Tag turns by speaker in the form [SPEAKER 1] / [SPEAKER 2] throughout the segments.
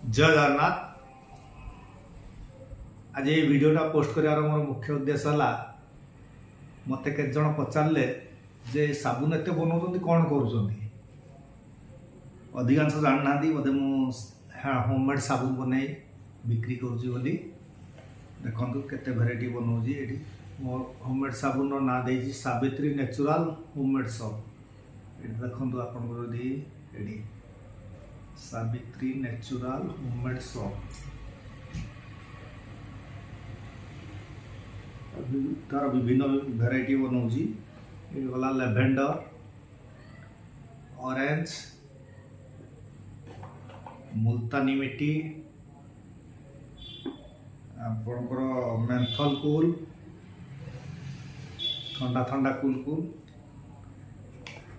[SPEAKER 1] जय जगन्नाथ। आज ये वीडियोटा पोस्ट कर मोर मुख्य उद्देश्य है मत के जन पचारे जे साबुन एत बनाऊँ कौन कर अधिकांश जान ना बोधे मुझे होममेड साबुन बन बिक्री करुँगी देखो केते भेराइटी बनाऊँ ये मो होममेड साबुन ना दे सावित्री नेचुरल होममेड सॉप देखो आपड़ी सावित्री नेचुरल होममेड सॉप तार विभिन्न भेराइटी बनाऊँ ये गला लेवेंडर ऑरेंज मुल्तानी मिट्टी आपणकर मेंथल कूल ठंडा ठंडा कूल कूल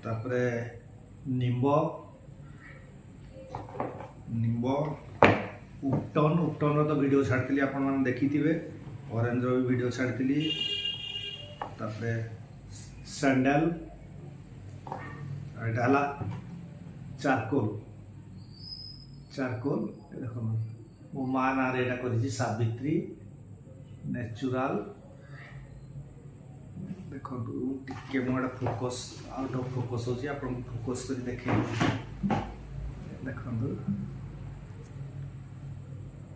[SPEAKER 1] तापरे निम्ब निम्ब उपटन उपटन तो वीडियो छाड़ी आपण मैंने देखी थे ऑरेंज भी वीडियो छाड़ी तापरे सैंडल एटा चारकोल चारकोल देखो मो माँ ना एटा कर सावित्री नेचुरल देखो टे मुझे फोकस आउट ऑफ फोकस होची आपन फोकस कर देखे देखो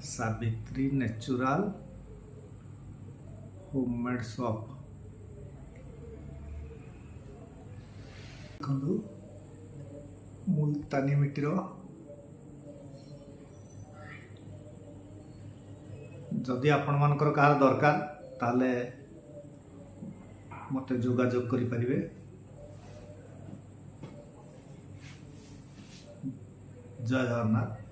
[SPEAKER 1] सावित्री नेचुरल होममेड सॉप देखो मुल्तानी मिट्टीर जदि आपण मानकर कहार दरकार ताले मते जोगाजोग करि परिबे। जय जगन्नाथ।